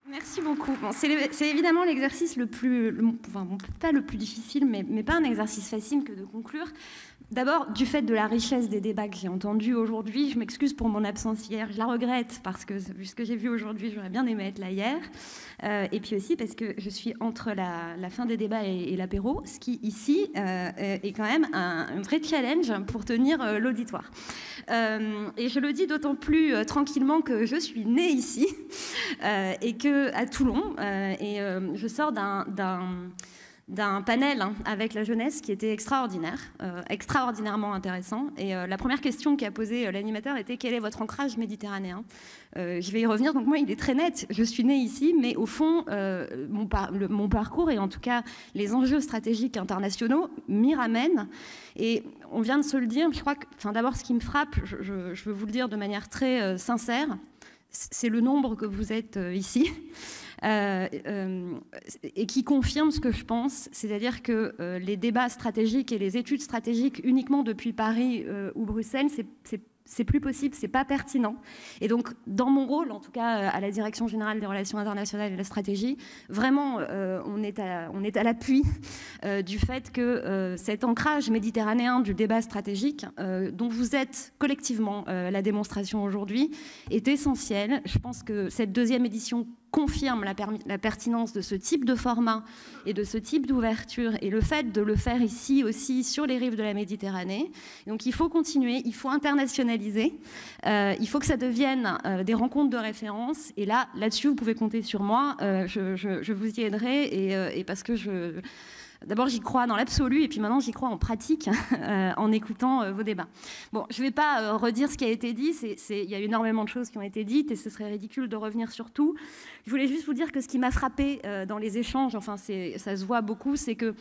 Merci beaucoup. Bon, c'est évidemment l'exercice le plus, enfin, bon, pas le plus difficile, mais pas un exercice facile que de conclure. D'abord, du fait de la richesse des débats que j'ai entendus aujourd'hui, je m'excuse pour mon absence hier, je la regrette parce que vu ce que j'ai vu aujourd'hui, j'aurais bien aimé être là hier. Et puis aussi parce que je suis entre la fin des débats et l'apéro, ce qui ici est quand même un vrai challenge pour tenir l'auditoire. Et je le dis d'autant plus tranquillement que je suis née ici et que à Toulon, je sors d'un panel avec la jeunesse qui était extraordinaire, extraordinairement intéressant. Et la première question qu'a posée l'animateur était « Quel est votre ancrage méditerranéen ?» Je vais y revenir, donc moi il est très net, je suis née ici, mais au fond, mon parcours et en tout cas les enjeux stratégiques internationaux m'y ramènent. Et on vient de se le dire, je crois que, d'abord ce qui me frappe, je veux vous le dire de manière très sincère, c'est le nombre que vous êtes ici. Et qui confirme ce que je pense, c'est-à-dire que les débats stratégiques et les études stratégiques uniquement depuis Paris ou Bruxelles, c'est plus possible, c'est pas pertinent. Et donc, dans mon rôle, en tout cas à la Direction générale des relations internationales et de la stratégie, vraiment, on est à l'appui du fait que cet ancrage méditerranéen du débat stratégique, dont vous êtes collectivement la démonstration aujourd'hui, est essentiel. Je pense que cette deuxième édition confirme la pertinence de ce type de format et de ce type d'ouverture et le fait de le faire ici aussi sur les rives de la Méditerranée. Donc il faut continuer, il faut internationaliser, il faut que ça devienne des rencontres de référence et là-dessus vous pouvez compter sur moi, je vous y aiderai et parce que d'abord, j'y crois dans l'absolu, et puis maintenant, j'y crois en pratique, en écoutant vos débats. Bon, je ne vais pas redire ce qui a été dit, il y a énormément de choses qui ont été dites, et ce serait ridicule de revenir sur tout. Je voulais juste vous dire que ce qui m'a frappé dans les échanges, enfin, ça se voit beaucoup, c'est que,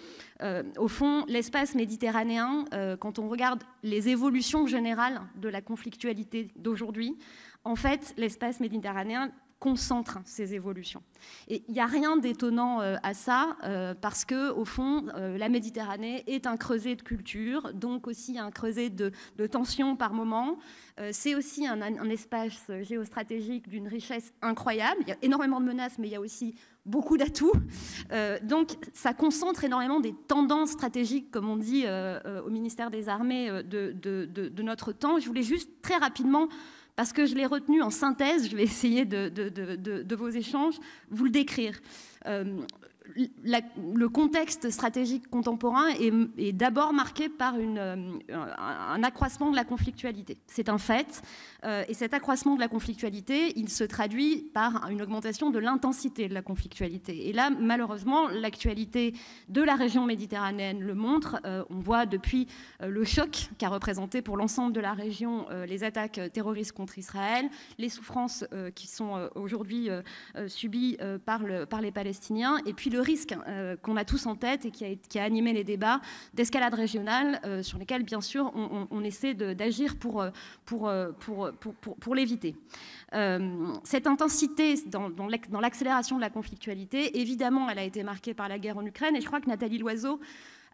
au fond, l'espace méditerranéen, quand on regarde les évolutions générales de la conflictualité d'aujourd'hui, en fait, l'espace méditerranéen concentre ces évolutions. Et il n'y a rien d'étonnant à ça, parce que au fond, la Méditerranée est un creuset de culture, donc aussi un creuset de tensions par moment. C'est aussi un espace géostratégique d'une richesse incroyable. Il y a énormément de menaces, mais il y a aussi beaucoup d'atouts. Donc ça concentre énormément des tendances stratégiques, comme on dit au ministère des Armées de notre temps. Je voulais juste très rapidement, parce que je l'ai retenu en synthèse, je vais essayer de vos échanges, vous le décrire. Le contexte stratégique contemporain est d'abord marqué par un accroissement de la conflictualité. C'est un fait. Et cet accroissement de la conflictualité, il se traduit par une augmentation de l'intensité de la conflictualité. Et là, malheureusement, l'actualité de la région méditerranéenne le montre. On voit depuis le choc qu'a représenté pour l'ensemble de la région les attaques terroristes contre Israël, les souffrances qui sont aujourd'hui subies par les Palestiniens, et puis le risque qu'on a tous en tête et qui a animé les débats d'escalade régionale sur lesquels, bien sûr, on essaie d'agir pour l'éviter. Cette intensité dans l'accélération de la conflictualité, évidemment, elle a été marquée par la guerre en Ukraine, et je crois que Nathalie Loiseau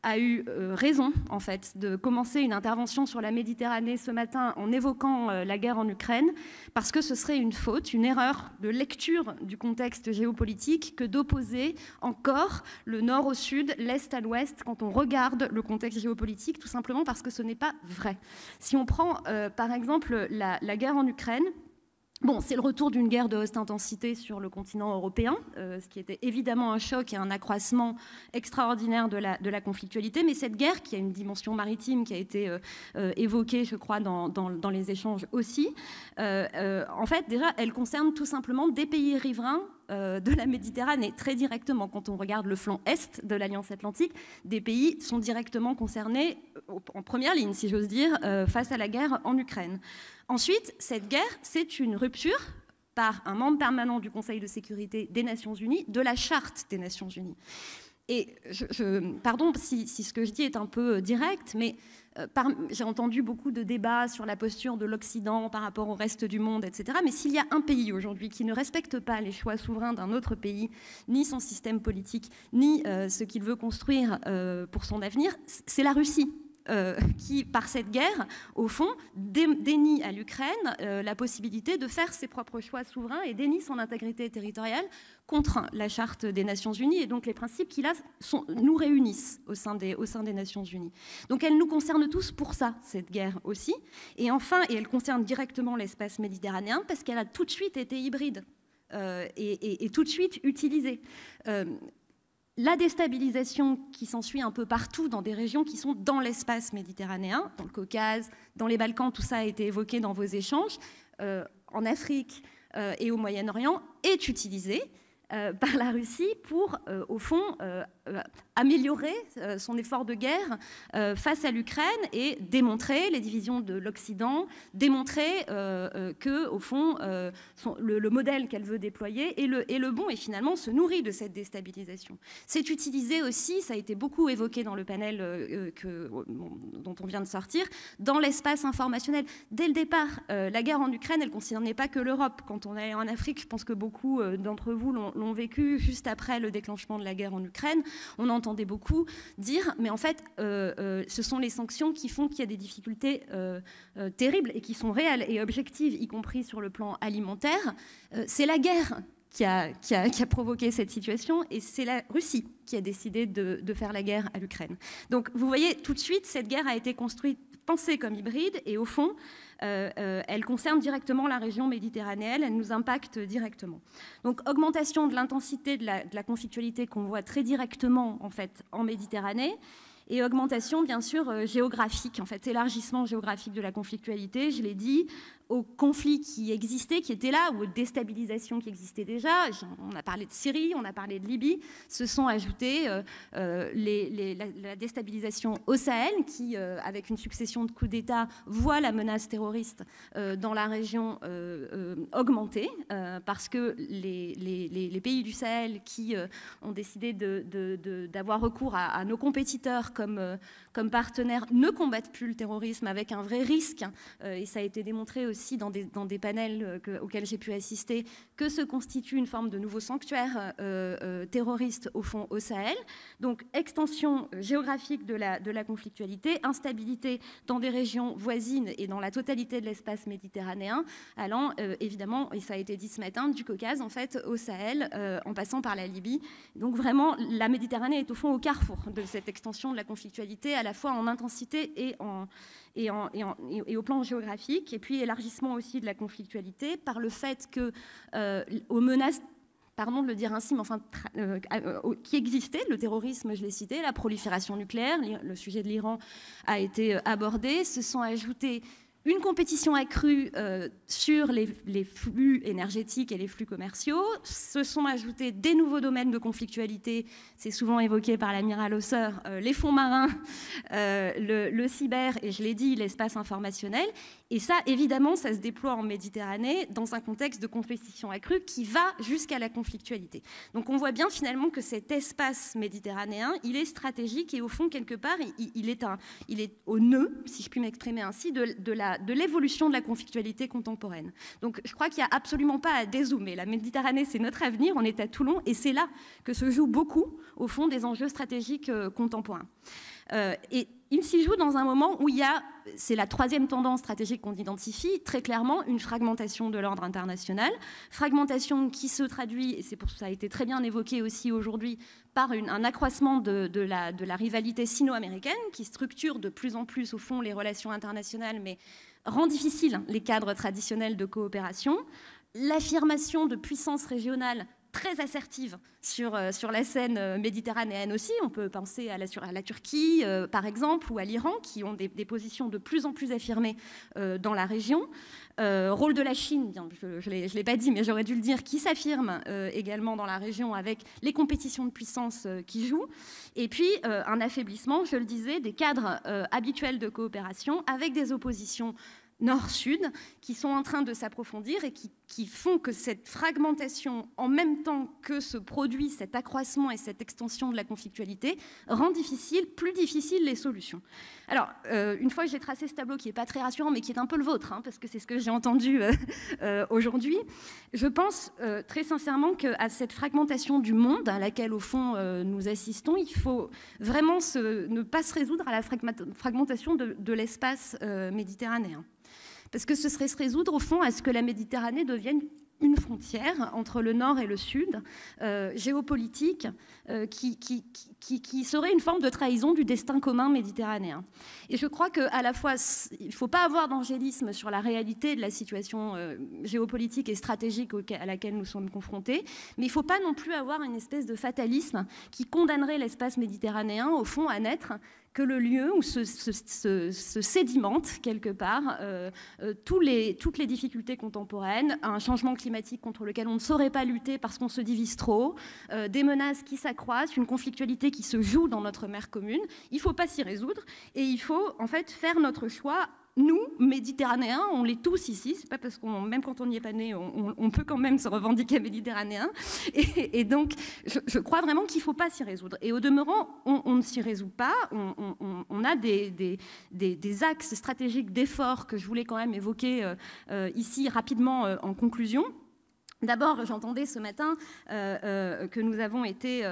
a eu raison, en fait, de commencer une intervention sur la Méditerranée ce matin en évoquant la guerre en Ukraine, parce que ce serait une faute, une erreur de lecture du contexte géopolitique que d'opposer encore le nord au sud, l'est à l'ouest, quand on regarde le contexte géopolitique, tout simplement parce que ce n'est pas vrai. Si on prend, par exemple, la guerre en Ukraine, bon, c'est le retour d'une guerre de haute intensité sur le continent européen, ce qui était évidemment un choc et un accroissement extraordinaire de la conflictualité. Mais cette guerre, qui a une dimension maritime qui a été évoquée, je crois, dans les échanges aussi, en fait, déjà, elle concerne tout simplement des pays riverains de la Méditerranée, très directement. Quand on regarde le flanc est de l'Alliance Atlantique, des pays sont directement concernés en première ligne, si j'ose dire, face à la guerre en Ukraine. Ensuite, cette guerre, c'est une rupture par un membre permanent du Conseil de sécurité des Nations Unies de la Charte des Nations Unies. Et pardon si ce que je dis est un peu direct, mais j'ai entendu beaucoup de débats sur la posture de l'Occident par rapport au reste du monde, etc. Mais s'il y a un pays aujourd'hui qui ne respecte pas les choix souverains d'un autre pays, ni son système politique, ni ce qu'il veut construire pour son avenir, c'est la Russie. qui, par cette guerre, au fond, dénie à l'Ukraine la possibilité de faire ses propres choix souverains et dénie son intégrité territoriale contre la Charte des Nations Unies et donc les principes qui, là, nous réunissent au sein des Nations Unies. Donc elle nous concerne tous pour ça, cette guerre aussi. Et enfin, et elle concerne directement l'espace méditerranéen parce qu'elle a tout de suite été hybride et tout de suite utilisée. La déstabilisation qui s'ensuit un peu partout dans des régions qui sont dans l'espace méditerranéen, dans le Caucase, dans les Balkans, tout ça a été évoqué dans vos échanges, en Afrique et au Moyen-Orient, est utilisée par la Russie pour, au fond, améliorer son effort de guerre face à l'Ukraine et démontrer les divisions de l'Occident, démontrer que, au fond, le modèle qu'elle veut déployer est le bon et finalement se nourrit de cette déstabilisation. C'est utilisé aussi, ça a été beaucoup évoqué dans le panel dont on vient de sortir, dans l'espace informationnel. Dès le départ, la guerre en Ukraine, elle ne concernait pas que l'Europe. Quand on est en Afrique, je pense que beaucoup d'entre vous l'ont vécu juste après le déclenchement de la guerre en Ukraine. On entendait beaucoup dire, mais en fait, ce sont les sanctions qui font qu'il y a des difficultés terribles et qui sont réelles et objectives, y compris sur le plan alimentaire. C'est la guerre qui a provoqué cette situation et c'est la Russie qui a décidé de faire la guerre à l'Ukraine. Donc vous voyez, tout de suite, cette guerre a été construite, pensée comme hybride et au fond, elle concerne directement la région méditerranéenne, elle nous impacte directement. Donc augmentation de l'intensité de la conflictualité qu'on voit très directement en fait en Méditerranée et augmentation bien sûr géographique, en fait élargissement géographique de la conflictualité, je l'ai dit, aux conflits qui existaient, qui étaient là, ou aux déstabilisations qui existaient déjà. On a parlé de Syrie, on a parlé de Libye, se sont ajoutées la déstabilisation au Sahel, qui, avec une succession de coups d'État, voit la menace terroriste dans la région augmenter, parce que les pays du Sahel qui ont décidé d'avoir recours à nos compétiteurs comme partenaires ne combattent plus le terrorisme avec un vrai risque, et ça a été démontré aussi dans des panels auxquels j'ai pu assister, que se constitue une forme de nouveau sanctuaire terroriste au fond au Sahel. Donc extension géographique de la conflictualité, instabilité dans des régions voisines et dans la totalité de l'espace méditerranéen, allant évidemment, et ça a été dit ce matin, du Caucase en fait au Sahel, en passant par la Libye. Donc vraiment, la Méditerranée est au fond au carrefour de cette extension de la conflictualité, à la fois en intensité et au plan géographique, et puis élargissement aussi de la conflictualité par le fait que aux menaces, pardon de le dire ainsi, mais enfin, qui existaient, le terrorisme, je l'ai cité, la prolifération nucléaire, le sujet de l'Iran a été abordé, se sont ajoutés une compétition accrue sur les flux énergétiques et les flux commerciaux. Se sont ajoutés des nouveaux domaines de conflictualité, c'est souvent évoqué par l'amiral Hauser, les fonds marins, le cyber, et je l'ai dit, l'espace informationnel. Et ça, évidemment, ça se déploie en Méditerranée dans un contexte de compétition accrue qui va jusqu'à la conflictualité. Donc on voit bien finalement que cet espace méditerranéen, il est stratégique et au fond, quelque part, il est au nœud, si je puis m'exprimer ainsi, de l'évolution de la conflictualité contemporaine. Donc je crois qu'il n'y a absolument pas à dézoomer. La Méditerranée, c'est notre avenir, on est à Toulon, et c'est là que se jouent beaucoup, au fond, des enjeux stratégiques contemporains. Et il s'y joue dans un moment où il y a, c'est la troisième tendance stratégique qu'on identifie, très clairement une fragmentation de l'ordre international, fragmentation qui se traduit, et c'est pour ça que ça a été très bien évoqué aussi aujourd'hui, par un accroissement de la rivalité sino-américaine qui structure de plus en plus au fond les relations internationales, mais rend difficile les cadres traditionnels de coopération, l'affirmation de puissances régionales très assertive sur la scène méditerranéenne aussi. On peut penser à la Turquie, par exemple, ou à l'Iran, qui ont des positions de plus en plus affirmées dans la région. Rôle de la Chine, bien, je ne l'ai pas dit, mais j'aurais dû le dire, qui s'affirme également dans la région avec les compétitions de puissance qui jouent. Et puis, un affaiblissement, je le disais, des cadres habituels de coopération avec des oppositions nord-sud, qui sont en train de s'approfondir et qui font que cette fragmentation, en même temps que se produit cet accroissement et cette extension de la conflictualité, rend plus difficile les solutions. Alors, une fois que j'ai tracé ce tableau qui n'est pas très rassurant, mais qui est un peu le vôtre, hein, parce que c'est ce que j'ai entendu aujourd'hui, je pense très sincèrement qu'à cette fragmentation du monde à laquelle, au fond, nous assistons, il faut vraiment ne pas se résoudre à la fragmentation de l'espace méditerranéen. Parce que ce serait se résoudre, au fond, à ce que la Méditerranée devienne une frontière entre le nord et le sud, géopolitique, qui serait une forme de trahison du destin commun méditerranéen. Et je crois qu'à la fois, il ne faut pas avoir d'angélisme sur la réalité de la situation géopolitique et stratégique à laquelle nous sommes confrontés, mais il ne faut pas non plus avoir une espèce de fatalisme qui condamnerait l'espace méditerranéen, au fond, à n'être que le lieu où se sédimentent quelque part toutes les difficultés contemporaines, un changement climatique contre lequel on ne saurait pas lutter parce qu'on se divise trop, des menaces qui s'accroissent, une conflictualité qui se joue dans notre mer commune. Il ne faut pas s'y résoudre et il faut en fait faire notre choix. Nous, Méditerranéens, on l'est tous ici, c'est pas parce qu'on, même quand on n'y est pas né, on peut quand même se revendiquer méditerranéen. Et donc, je crois vraiment qu'il ne faut pas s'y résoudre. Et au demeurant, on ne s'y résout pas. On a des axes stratégiques d'effort que je voulais quand même évoquer ici rapidement en conclusion. D'abord, j'entendais ce matin que nous avons été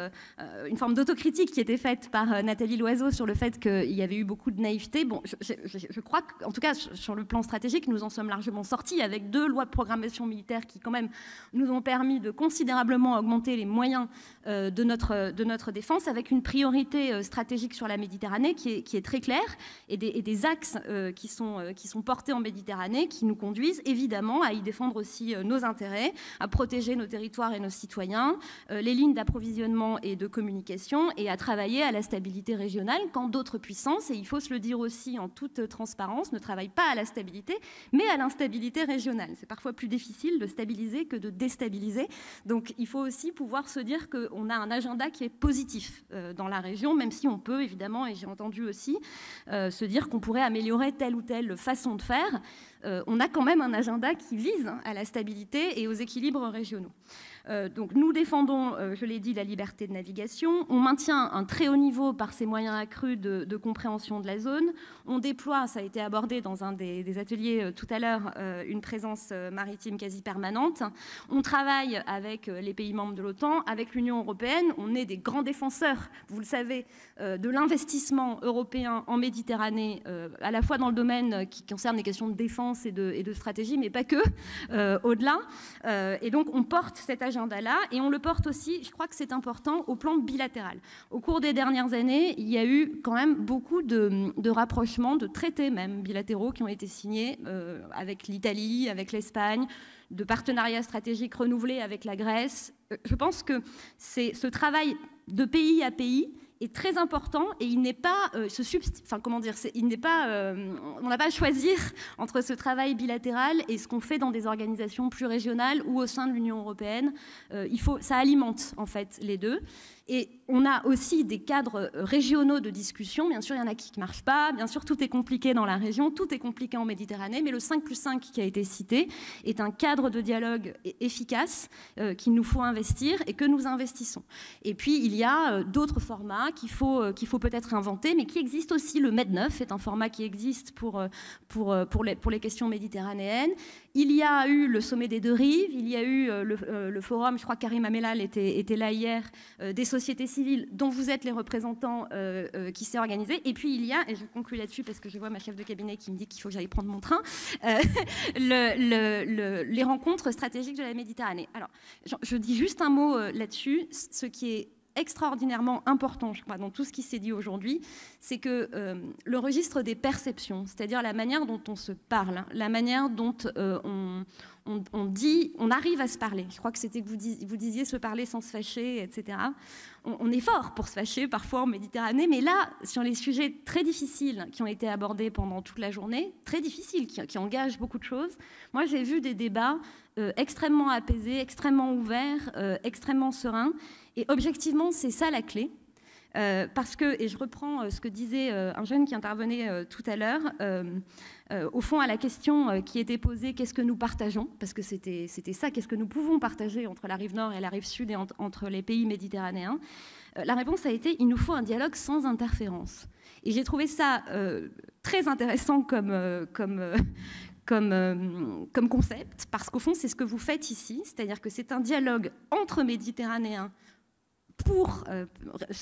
une forme d'autocritique qui était faite par Nathalie Loiseau sur le fait qu'il y avait eu beaucoup de naïveté. Bon, je crois qu'en tout cas, sur le plan stratégique, nous en sommes largement sortis avec 2 lois de programmation militaire qui, quand même, nous ont permis de considérablement augmenter les moyens de notre défense, avec une priorité stratégique sur la Méditerranée qui est très claire et des axes qui sont portés en Méditerranée qui nous conduisent évidemment à y défendre aussi nos intérêts, à protéger nos territoires et nos citoyens, les lignes d'approvisionnement et de communication, et à travailler à la stabilité régionale quand d'autres puissances, et il faut se le dire aussi en toute transparence, ne travaillent pas à la stabilité, mais à l'instabilité régionale. C'est parfois plus difficile de stabiliser que de déstabiliser. Donc il faut aussi pouvoir se dire qu'on a un agenda qui est positif dans la région, même si on peut évidemment, et j'ai entendu aussi, se dire qu'on pourrait améliorer telle ou telle façon de faire. On a quand même un agenda qui vise à la stabilité et aux équilibres régionaux. Donc nous défendons, je l'ai dit, la liberté de navigation. On maintient un très haut niveau par ces moyens accrus de compréhension de la zone. On déploie, ça a été abordé dans un des ateliers tout à l'heure, une présence maritime quasi permanente. On travaille avec les pays membres de l'OTAN, avec l'Union européenne. On est des grands défenseurs, vous le savez, de l'investissement européen en Méditerranée, à la fois dans le domaine qui concerne les questions de défense et de stratégie, mais pas que, au-delà. Et donc on porte cet agenda-là, et on le porte aussi, je crois que c'est important, au plan bilatéral. Au cours des dernières années, il y a eu quand même beaucoup de rapprochements, de traités même bilatéraux qui ont été signés avec l'Italie, avec l'Espagne, de partenariats stratégiques renouvelés avec la Grèce. Je pense que c'est ce travail de pays à pays est très important, et il n'est pas il n'est pas on n'a pas à choisir entre ce travail bilatéral et ce qu'on fait dans des organisations plus régionales ou au sein de l'Union européenne. Ça alimente en fait les deux. Et on a aussi des cadres régionaux de discussion. Bien sûr, il y en a qui ne marchent pas. Bien sûr, tout est compliqué dans la région, tout est compliqué en Méditerranée. Mais le 5+5 qui a été cité est un cadre de dialogue efficace qu'il nous faut investir et que nous investissons. Et puis, il y a d'autres formats qu'il faut peut-être inventer, mais qui existent aussi. Le MED9 est un format qui existe pour les questions méditerranéennes. Il y a eu le sommet des 2 rives, il y a eu le forum, je crois que Karim Amellal était là hier, des sociétés civiles dont vous êtes les représentants qui s'est organisé. Et puis il y a, et je conclue là-dessus parce que je vois ma chef de cabinet qui me dit qu'il faut que j'aille prendre mon train, les rencontres stratégiques de la Méditerranée. Alors, je dis juste un mot là-dessus. Ce qui est extraordinairement important, je crois, dans tout ce qui s'est dit aujourd'hui, c'est que le registre des perceptions, c'est-à-dire la manière dont on se parle, la manière dont on arrive à se parler. Je crois que c'était que vous disiez se parler sans se fâcher, etc. On est fort pour se fâcher parfois en Méditerranée, mais là, sur les sujets très difficiles qui ont été abordés pendant toute la journée, très difficiles, qui engagent beaucoup de choses, moi j'ai vu des débats extrêmement apaisés, extrêmement ouverts, extrêmement sereins. Et objectivement, c'est ça la clé. Parce que, et je reprends ce que disait un jeune qui intervenait tout à l'heure, au fond à la question qui était posée, qu'est-ce que nous partageons? Parce que c'était ça, qu'est-ce que nous pouvons partager entre la rive nord et la rive sud et entre les pays méditerranéens? La réponse a été, il nous faut un dialogue sans interférence. Et j'ai trouvé ça très intéressant comme concept, parce qu'au fond, c'est ce que vous faites ici, c'est-à-dire que c'est un dialogue entre Méditerranéens pour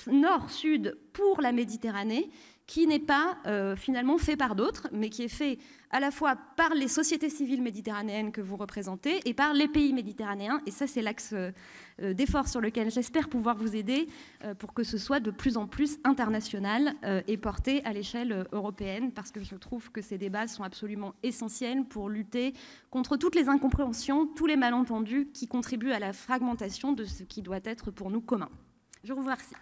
nord-sud pour la Méditerranée, qui n'est pas finalement fait par d'autres, mais qui est fait à la fois par les sociétés civiles méditerranéennes que vous représentez et par les pays méditerranéens. Et ça, c'est l'axe d'effort sur lequel j'espère pouvoir vous aider pour que ce soit de plus en plus international et porté à l'échelle européenne, parce que je trouve que ces débats sont absolument essentiels pour lutter contre toutes les incompréhensions, tous les malentendus qui contribuent à la fragmentation de ce qui doit être pour nous commun. Je vous remercie.